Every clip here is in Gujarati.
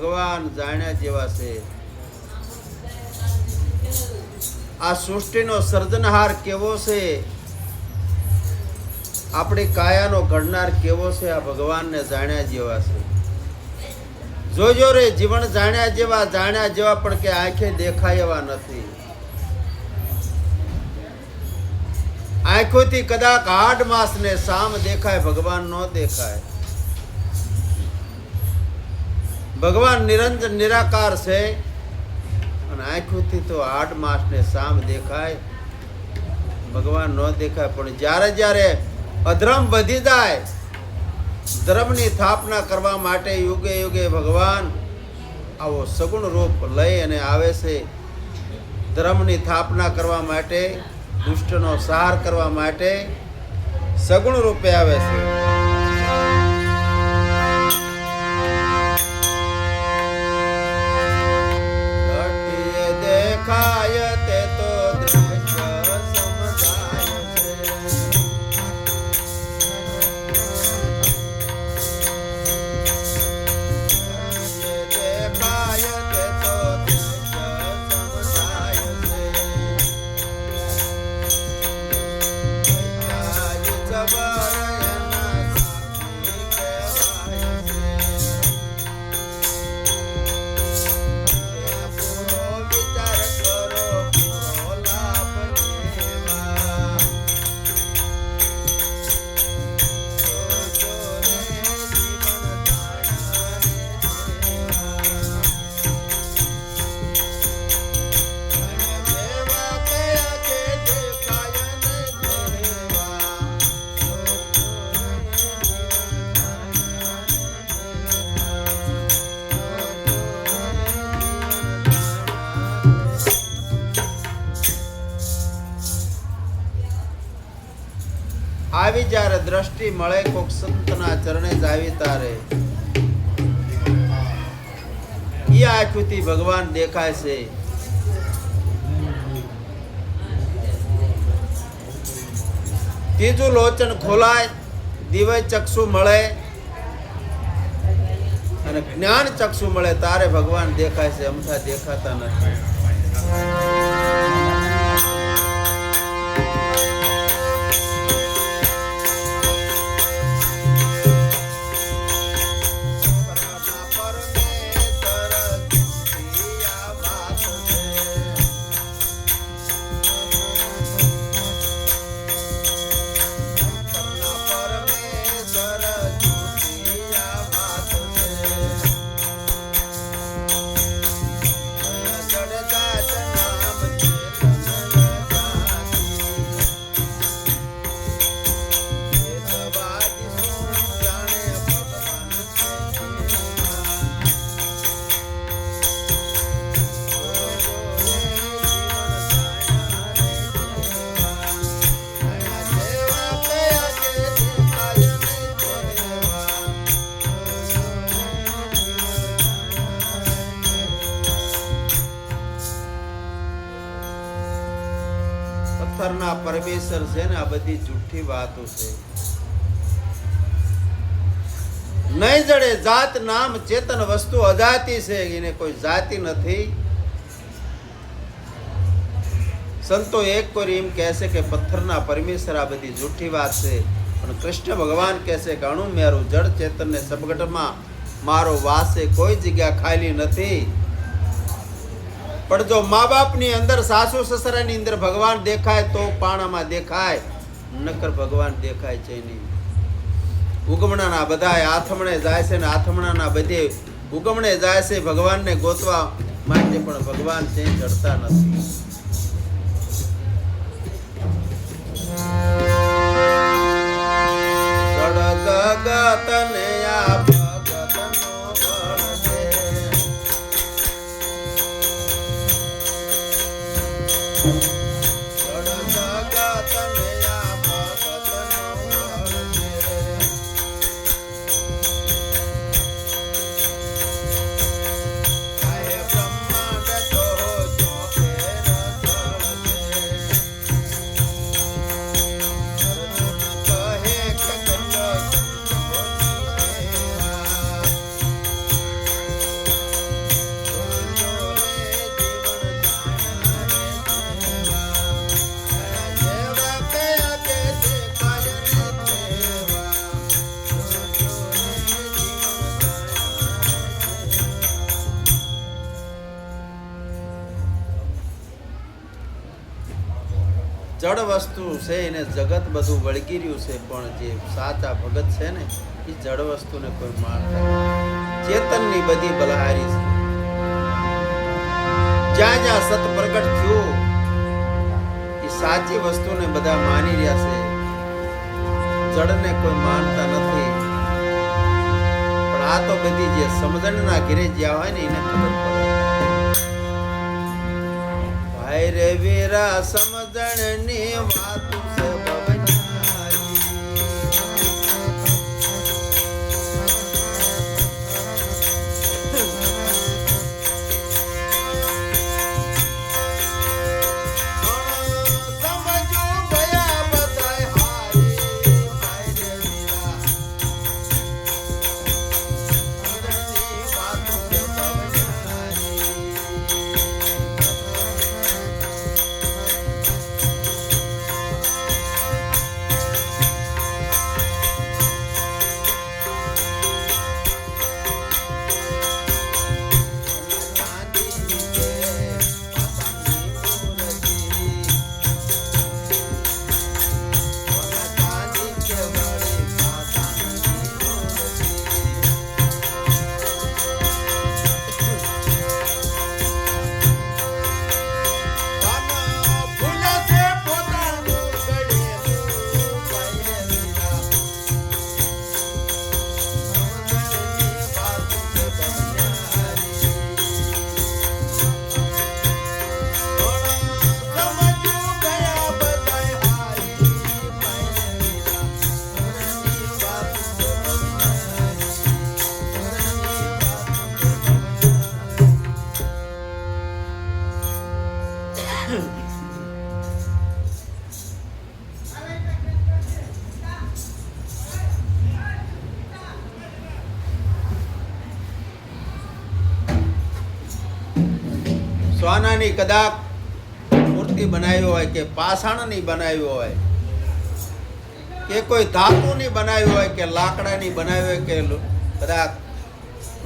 ભગવાન જાણ્યા જેવા છે. આ સૃષ્ટિનો સર્જનહાર કેવો છે, આપણી કાયાનો ઘડનાર કેવો છે, આ ભગવાનને જાણ્યા જેવા છે. જોજો રે જીવન જાણ્યા જેવા પણ કે આંખે દેખાય એવા નથી. આંખોથી કદાચ હાડ માસ ને સામ દેખાય, ભગવાન નો દેખાય. ભગવાન નિરંજન નિરાકાર છે અને આંખોથી તો હાડ માસ ને સામ દેખાય, ભગવાન નો દેખાય. પણ જ્યારે જ્યારે અધર્મ વધી જાય, ધર્મની સ્થાપના કરવા માટે યુગે યુગે ભગવાન આવો સગુણ રૂપ લઈ અને આવે છે. ધર્મની સ્થાપના કરવા માટે, દુષ્ટનો સંહાર કરવા માટે સગુણ રૂપે આવે છે. દેખાય તે તો દ્રશ્ય સમજાય છે. દેખાય તે તો દ્રશ્ય સમજાય છે. આવી જ્યારે દ્રષ્ટિ મળે કોક સંતના ચરણે જ આવી તારે, ઈ આંખોથી ભગવાન દેખાય છે. ત્રીજું લોચન ખોલાય, દિવ્ય ચક્ષુ મળે અને જ્ઞાન ચક્ષુ મળે તારે ભગવાન દેખાય છે, અમથા દેખાતા નથી. પથ્થરના પરમેશ્વર છે ને, આ બધી જૂઠી વાતો છે. નહીં જડે જાત નામ ચેતન વસ્તુ અજાતી છે, એને કોઈ જાતિ નથી. સંતો એક કોઈ એમ કહેશે કે પથ્થરના પરમેશ્વર, આ બધી જૂઠી વાત છે. પણ કૃષ્ણ ભગવાન કહેશે કે અણુ મેરું જળ ચેતન ને સબગટમાં મારો વાસે કોઈ જગ્યા ખાલી નથી. પણ જો મા બાપની અંદર, સાસુ સસરાની અંદર ભગવાન દેખાય તો પાણામાં દેખાય, નકર ભગવાન દેખાય છે નહીં. ઉગમણાના બધા આથમણે જાય છે ને આથમણાના બધે ઉગમણે જાય છે ભગવાનને ગોતવા માટે, પણ ભગવાન છે જડતા નથી. જગતને આ જડ વસ્તુ છે એને જગત બધું વળગી રહ્યું છે, પણ જે સાચા ભગત છે ને એ જડ વસ્તુને કોઈ મારતા નથી. ચેતનની બધી બલહારી છે. જ્યાં જ્યાં સત પ્રગટ થયું એ સાચી વસ્તુને બધા માની રહ્યા છે, જડને કોઈ માનતા નથી. પણ આ તો બધી જે સમજણના ઘેરે જ્યાં હોય ને એને ખબર પડે. ભાઈ રે વીરા સમજણની વાતો છે ભવનારી. સોનાની કદાચ મૂર્તિ બનાવી હોય કે પાષાણની બનાવી હોય કે કોઈ ધાતુની બનાવી હોય કે લાકડાની બનાવી હોય કે કદાચ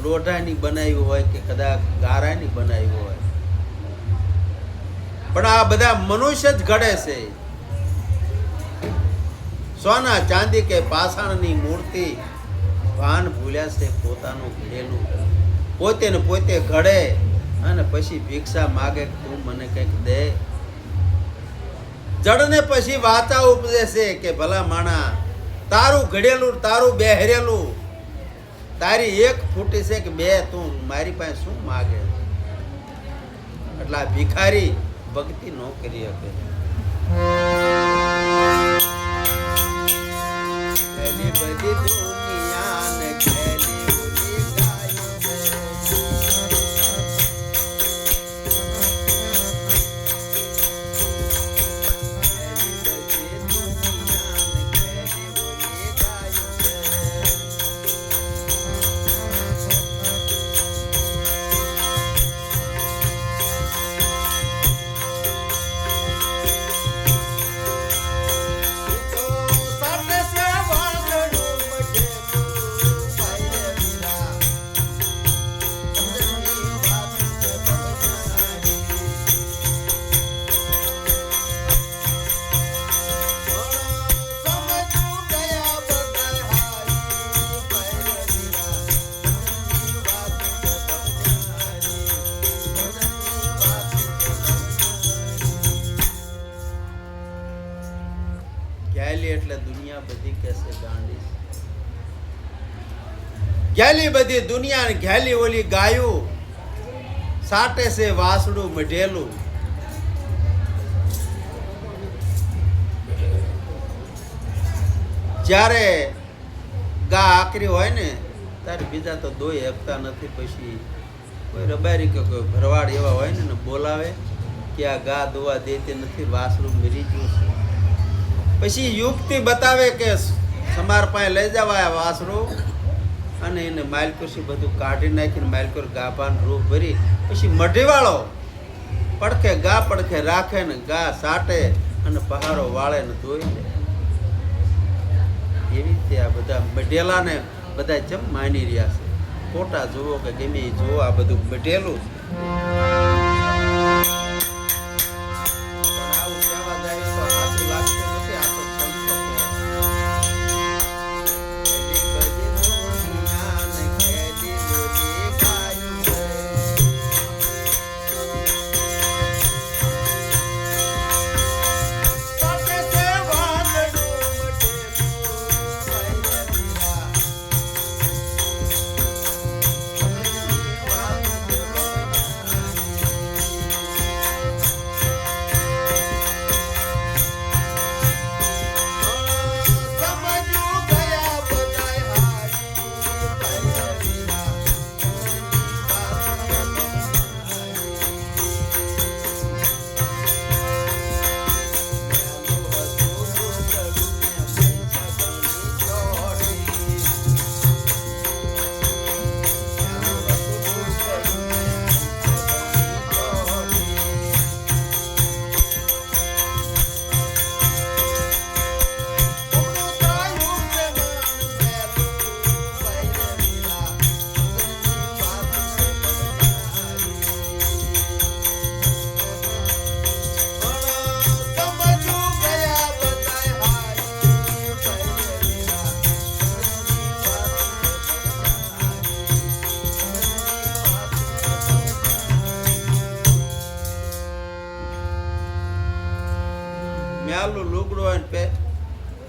લોઢાની બનાવી હોય કે કદાચ ગારાની બનાવી હોય, પણ આ બધા મનુષ્ય જ ઘડે છે. સોના ચાંદી કે પાષાણની મૂર્તિ ભાન ભૂલ્યા છે પોતાનું ઘડેલું. પોતે ને પોતે ઘડે અને પછી ભિક્ષા માગે તું મને કંઈક દે. જડને પછી વાચા ઉપજે છે કે ભલા માણા તારું ઘડેલું તારું બેહરેલું તારી એક ફૂટી છે કે બે તું મારી પાસે શું માગે. એટલે આ ભિખારી ભક્તિ ન કરી શકે. પહેલી બધી દુનિયાને ખેલી ઉલી ગાયો છે. એટલે દુનિયા બધી કેસે ગાંડી. ઘેલી બધી દુનિયા ઘેલી ઓલી ગાયું સાટે છે વાસડું મઢેલું. જ્યારે ગા આકરી હોય ને ત્યારે બીજા તો દોઈ હકતા નથી. પછી કોઈ રબારી કે કોઈ ભરવાડ એવા હોય ને બોલાવે કે આ ગા દોવા દેતી નથી, વાસડું મરી ગયું છે. પછી યુક્તિ બતાવે કે સમાર પાસે લઈ જવાય વાસડું અને એને માલકુશી બધું કાઢી નાખીને માલકુર ગાભાન રૂપ ભરી પછી મઢીવાળો પડખે ગા પડખે રાખે ને ગા સાટે અને પહાડો વાળે ને ધોઈ લે. એવી રીતે આ બધા મઢેલાને બધા જેમ માની રહ્યા છે. ફોટા જુઓ કે ગમે જુઓ આ બધું મઢેલું છે. પણ આવું કહેવા જાય તો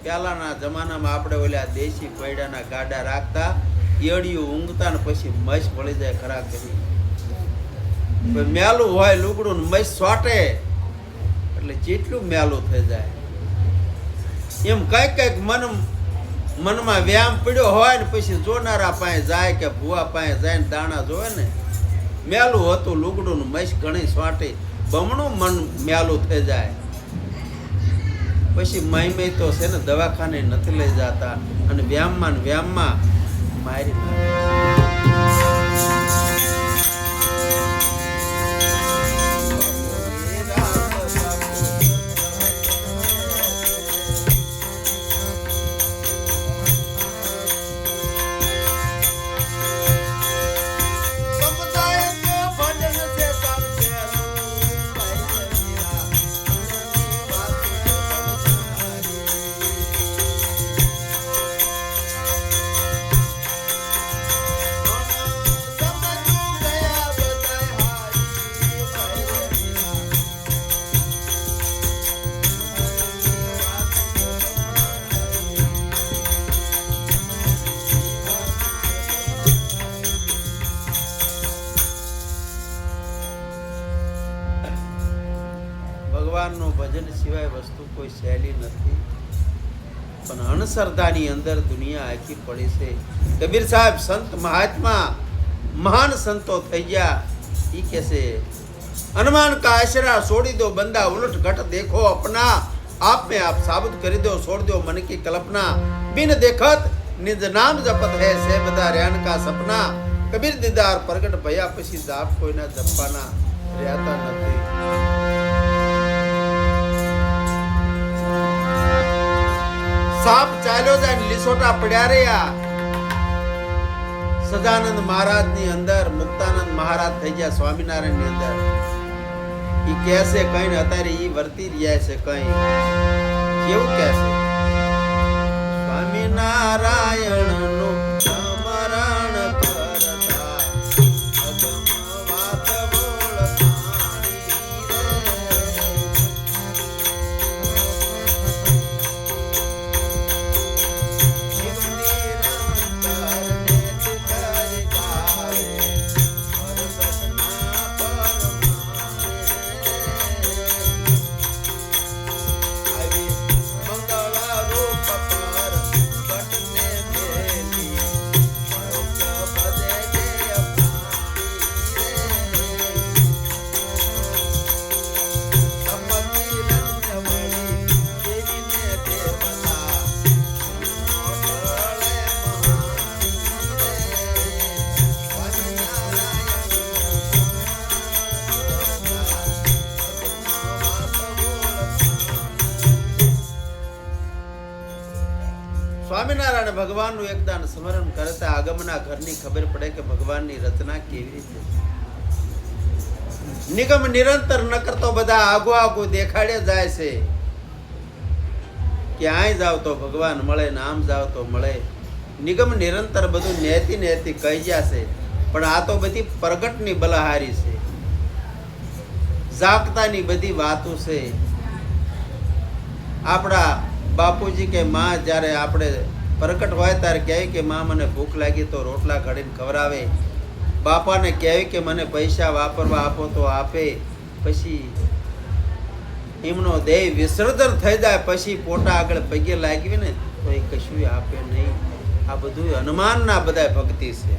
પહેલાના જમાનામાં આપણે ઓલા દેશી પૈડાના ગાડા રાખતા, એડિયું ઊંઘતા ને પછી મસ ભળી જાય ખરા કરી. મેલું હોય લુગડું ને મસ સોટે એટલે જેટલું મેલું થઈ જાય. એમ કઈક કઈક મનમાં વ્યાયામ પડ્યો હોય ને પછી જોનારા પાસે જાય કે ભૂવા પાસે જાય ને દાણા જોવે ને, મેલું હતું લુગડું ને મસ ઘણી સોટી, બમણું મન મેલું થઈ જાય. પછી મય તો છે ને દવાખાને નથી લઈ જતા અને વ્યાયામમાં ને વ્યાયામમાં મારી ભગવાનનું ભજન સિવાય વસ્તુ કોઈ સહેલી નથી, પણ અણસરદાની અંદર દુનિયા આખી પડી છે. કબીર સાહેબ સંત મહાત્મા મહાન સંતો થઈ ગયા. ઈ કે છે અનુમાન કા આશરા છોડી દો બંદા ઉલટ ઘટ દેખો अपना आप में आप साबुत કરી દો છોડ દો मन की कल्पना बिन देखत निज नाम जपत है से बदा रैन का सपना कबीर दीदार प्रगट भया પછી જાપ કોઈના જપવાના રહેતા નથી. સાપ ચાલ્યો જાય ને લીસોટા પડ્યા રહ્યા. સદાનંદ મહારાજ ની અંદર મુક્તાનંદ મહારાજ થઈ ગયા સ્વામિનારાયણ ની અંદર. ઈ કહેશે કઈ ને અત્યારે ઈ વર્તી રહ્યા છે કઈ કેવું કહેશે સ્વામિનારાયણ નું સ્મરણ કરતા અગમ વાત સ્વામિનારાયણ ભગવાનનું એકદાન સ્મરણ કરતા આગમના ઘરની ખબર પડે કે ભગવાનની રચના કેવી રીતે. નિગમ નિરંતર ન કરતો બધા આગો આગો દેખાડે જાય છે. ક્યાંય જાવ તો ભગવાન મળે, નામ જાવ તો મળે. નિગમ નિરંતર બધું નેતી નેતી કહી જશે, પણ આ તો બધી પ્રગટની બલહારી છે, જાગતાની બધી વાતો છે. આપણા બાપુજી કે માં જ્યારે આપણે પ્રગટ હોય ત્યારે કહે કે માં મને ભૂખ લાગી તો રોટલા ઘડીને ખવડાવે. બાપાને કહે કે મને પૈસા વાપરવા આપો તો આપે. પછી એમનો દેહ વિસર્જન થઈ જાય પછી પોટા આગળ પગે લાગવી ને તો એ કશું આપે નહીં. આ બધું હનુમાનના બધા ભક્તિ છે.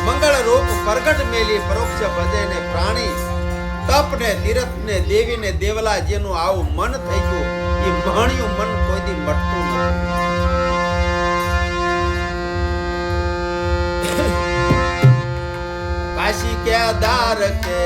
મંગળ રૂપ પ્રગટ મેલી પરોક્ષ ભજે ને પ્રાણી તપ ને તીરથ ને દેવી ને દેવલા જેનું આવું મન થઈ ગયું એ મહાણિયું મન કોઈ દી મટતું નથી. કાશી કે દાર કે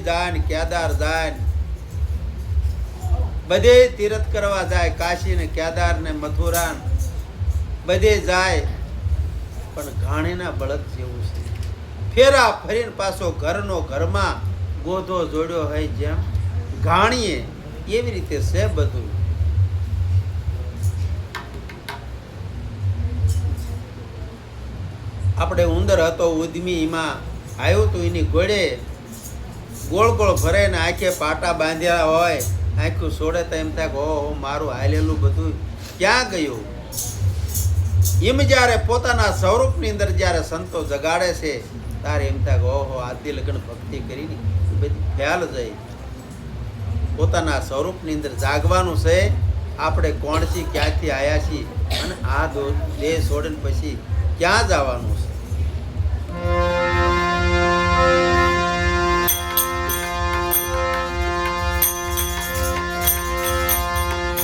જાય ને કેદાર જાય ને બધે તીર્થ કરવા જાય, કાશી ને કેદાર ને મથુરા ને બધે જાય, પણ ઘાણીના બળદ જેવું છે. ફેરા ફરીને પાછો ઘરનો ઘરમાં ગોધો જોડ્યો હોય જેમ ઘાણીએ એવી રીતે છે બધું. આપણે ઉંદર હતો ઉદ્મી, એમાં આવ્યું તું એની ઘોડે ગોળ ગોળ ભરે ને આંખે પાટા બાંધ્યા હોય, આંખું છોડે તો એમ થાય ઓહો મારું હાલેલું બધું ક્યાં ગયું. એમ જ્યારે પોતાના સ્વરૂપની અંદર જ્યારે સંતો જગાડે છે ત્યારે એમ થાય ઓહો આદિ લગ્ન ભક્તિ કરીને બધી ખ્યાલ જાય. પોતાના સ્વરૂપની અંદર જાગવાનું છે. આપણે કોણ છીએ, ક્યાંથી આવ્યા છીએ અને આ દેહ છોડીને પછી ક્યાં જવાનું છે.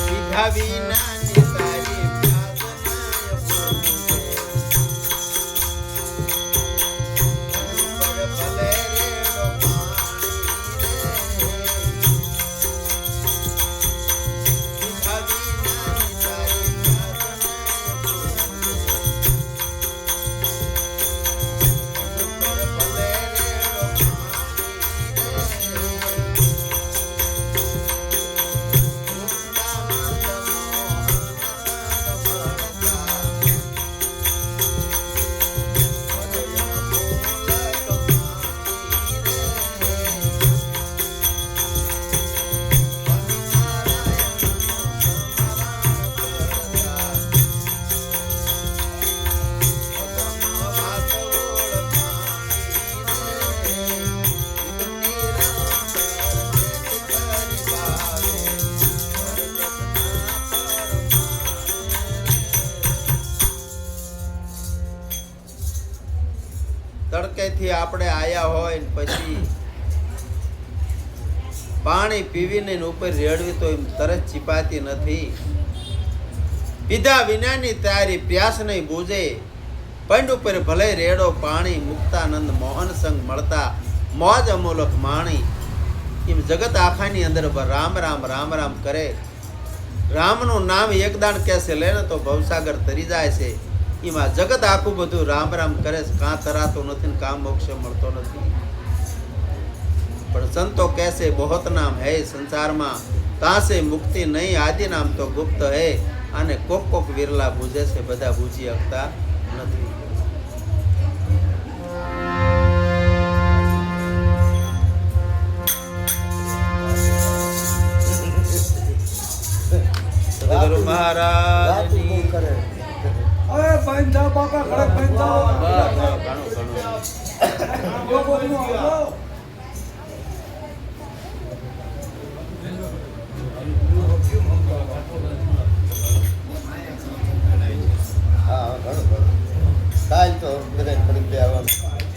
પીધા વિનાની તારી તડકેથી આપણે આયા હોય ને પછી પાણી પીવીને ઉપર રેડવી તો એમ તરત ચીપાતી નથી. પીધા વિનાની તારી પ્યાસ નહીં બૂજે, પંડ ઉપર ભલે રેડો પાણી, મુક્તાનંદ મોહન સંગ મળતા મોજ અમોલક માણી. એમ જગત આખાની અંદર રામ રામ રામ રામ કરે. રામનું નામ એક દાણ કેસે લે ને તો ભવસાગર તરી જાય છે. એમાં જગત આખું બધું રામ રામ કરે છે, કાં તરાતો નથી ને કાં મોક્ષ મળતો નથી. પણ સંતો કહેશે બહોત નામ હૈ સંસારમાં, ત્યાં સે મુક્તિ નહીં, આદિ નામ તો ગુપ્ત હૈ. અને કોક કોક વિરલા બૂझે છે, બધા બૂझી શકતા નથી. સદગુરુ મહારાજ અરે ભાઈ બાપા ખડક ભાઈ ઘણું ઘણું